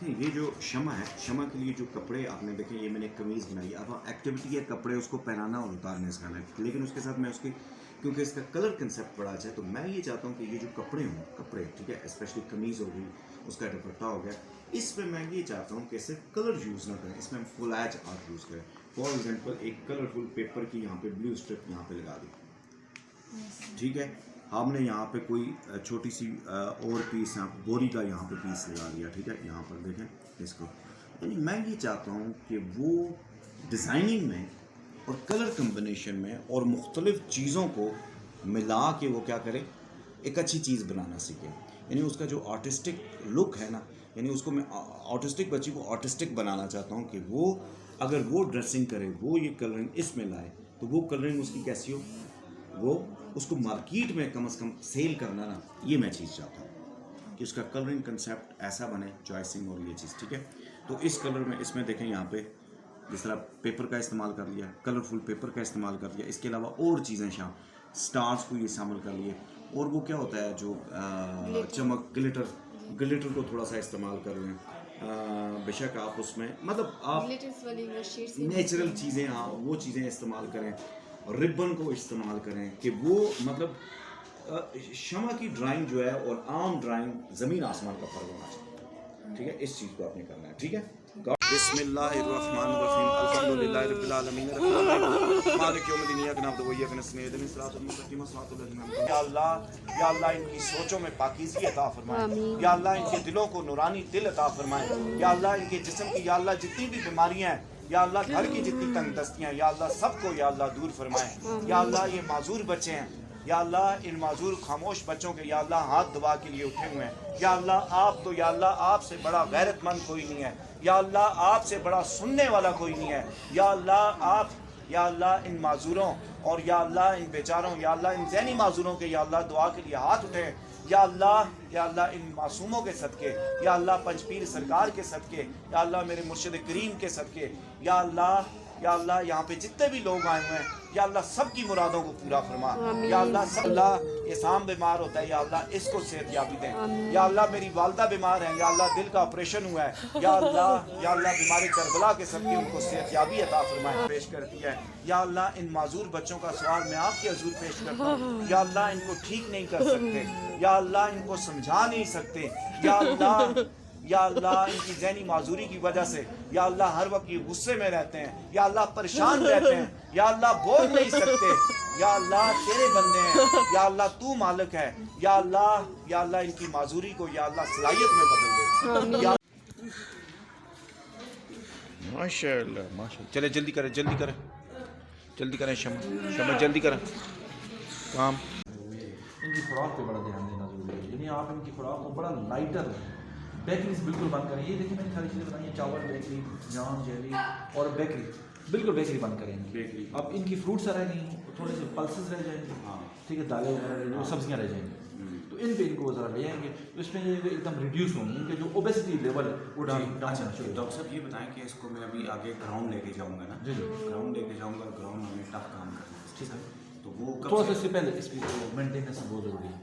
دیکھیں یہ جو شمع ہے، شمع کے لیے جو کپڑے آپ نے دیکھیں، یہ میں نے ایک قمیض بنائی ہے. اب ایکٹیویٹی ہے کپڑے اس کو پہنانا اور اتارنے سکھانا ہے، لیکن اس کے ساتھ میں اس کی کیونکہ اس کا کلر کنسیپٹ بڑا اچھا ہے تو میں یہ چاہتا ہوں کہ یہ جو کپڑے ہوں، کپڑے ٹھیک ہے، اسپیشلی قمیض ہو گئی، اس کا دوپٹہ ہو گیا، اس پہ میں یہ چاہتا ہوں کہ صرف کلر یوز نہ کریں، اس میں ہم فل ایج آرٹ یوز کریں. فار ایگزامپل ایک کلرفل پیپر کی یہاں پہ بلیو اسٹرپ یہاں پہ لگا دی، ٹھیک ہے. ہم نے یہاں پہ کوئی چھوٹی سی اور پیس یہاں بوری کا یہاں پہ پیس لگا دیا، ٹھیک ہے. یہاں پر دیکھیں اس کو، یعنی میں یہ چاہتا ہوں کہ وہ ڈیزائننگ میں اور کلر کمبینیشن میں اور مختلف چیزوں کو ملا کے وہ کیا کرے، ایک اچھی چیز بنانا سیکھے. یعنی اس کا جو آرٹسٹک لک ہے نا، یعنی اس کو میں آرٹسٹک بچی کو آرٹسٹک بنانا چاہتا ہوں کہ وہ اگر وہ ڈریسنگ کرے، وہ یہ کلرنگ اس میں لائے تو وہ کلرنگ اس کی کیسی ہو، وہ اس کو مارکیٹ میں کم از کم سیل کرنا نا، یہ میں چیز چاہتا ہوں کہ اس کا کلرنگ کنسیپٹ ایسا بنے، چوائسنگ اور یہ چیز، ٹھیک ہے. تو اس کلر میں اس میں دیکھیں یہاں پہ جس طرح پیپر کا استعمال کر لیا، کلرفل پیپر کا استعمال کر لیا، اس کے علاوہ اور چیزیں سٹارز کو یہ شامل کر لیے، اور وہ کیا ہوتا ہے جو چمک گلیٹر کو تھوڑا سا استعمال کر لیں. بے شک آپ اس میں مطلب آپ نیچرل چیزیں، ہاں وہ چیزیں استعمال کریں، ربن کو استعمال کریں کہ وہ مطلب شمع کی ڈرائنگ جو ہے اور عام ڈرائنگ زمین آسمان کا فرق ہونا چاہیے، ٹھیک ہے. اس چیز کو آپ نے کرنا ہے، ٹھیک ہے. بسم اللہ الرحمن الرحیم، الحمدللہ رب العالمین، مالک یوم الدین، ایاک نعبد و ایاک نستعین، اهدنا الصراط المستقیم، صراط الذین انعمت علیہم. یا اللہ، یا اللہ ان کی سوچوں میں پاکیزگی عطا فرمائے، یا اللہ ان کے دلوں کو نورانی دل عطا فرمائے، یا اللہ ان کے جسم کی، یا اللہ جتنی بھی بیماریاں ہیں، یا اللہ گھر کی جتنی تنگ دستیاں، یا اللہ سب کو یا اللہ دور فرمائے. یا اللہ یہ معذور بچے ہیں، یا اللہ ان معذور خاموش بچوں کے یا اللہ ہاتھ دعا کے لیے اٹھے ہوئے ہیں. یا اللہ آپ تو، یا اللہ آپ سے بڑا غیرت مند کوئی نہیں ہے، یا اللہ آپ سے بڑا سننے والا کوئی نہیں ہے. یا اللہ آپ، یا اللہ ان معذوروں اور یا اللہ ان بیچاروں، یا اللہ ان ذہنی معذوروں کے یا اللہ دعا کے لیے ہاتھ اٹھے. یا اللہ، یا اللہ ان معصوموں کے صدقے، یا اللہ پنج پیر سرکار کے صدقے، یا اللہ میرے مرشد کریم کے صدقے، یا اللہ، یا اللہ یہاں پہ جتنے بھی لوگ آئے ہوئے ہیں یا اللہ سب کی مرادوں کو پورا فرما. یا اللہ سب، اللہ اسام بیمار ہوتا ہے، یا اللہ اس کو صحت یابی دیں. یا اللہ میری والدہ بیمار ہیں، یا اللہ دل کا آپریشن ہوا ہے، یا اللہ بیمار کربلا کے صدقے ان کو صحت یابی عطا فرمائے. پیش کرتی ہے یا اللہ ان معذور بچوں کا سوال میں آپ کے حضور پیش کرتا ہوں. یا اللہ ان کو ٹھیک نہیں کر سکتے، یا اللہ ان کو سمجھا نہیں سکتے، یا اللہ، یا اللہ ان کی ذہنی معذوری کی وجہ سے یا اللہ ہر وقت یہ غصے میں رہتے ہیں، یا اللہ پریشان رہتے ہیں، یا اللہ بول نہیں سکتے. یا اللہ تیرے بندے ہیں، یا اللہ تو مالک ہے. یا اللہ ان کی معذوری کو یا اللہ صلاحیت میں بدل دے. ماشاءاللہ ماشاءاللہ. چلے جلدی کریں شمع جلدی کریں کام. ان کی خوراک پہ بڑا دھیان دینا ضروری ہے. یعنی آپ ان کی خوراک کو بڑا لائٹر، بیکریز بالکل بند کریں. یہ دیکھیں میں نے ساری چیزیں بتائی ہیں، چاول، بیکری، جام، جیلی اور بیکری، بالکل بیکری بند کریں گے. اب ان کی فروٹس رہ گئی ہیں، تھوڑے سے پلسز رہ جائیں گے، ٹھیک ہے، دالیں وغیرہ رہ جائیں گی، سبزیاں رہ جائیں گی، تو ان پہ ان کو ذرا لے آئیں گے. تو اس میں یہ ایک دم ریڈیوس ہوں گے، ان کے جو اوبیسٹی لیول ہے وہ ڈاؤن. ڈاکٹر صاحب یہ بتائیں کہ اس کو میں ابھی آگے گراؤنڈ لے کے جاؤں گا نا، گراؤنڈ لے کے جاؤں گا، گراؤنڈ میں ٹف کام کرنا ہے، ٹھیک ہے. تو وہ تھوڑا سا اس سے پہلے اس کی مینٹیننس بہت ضروری ہے.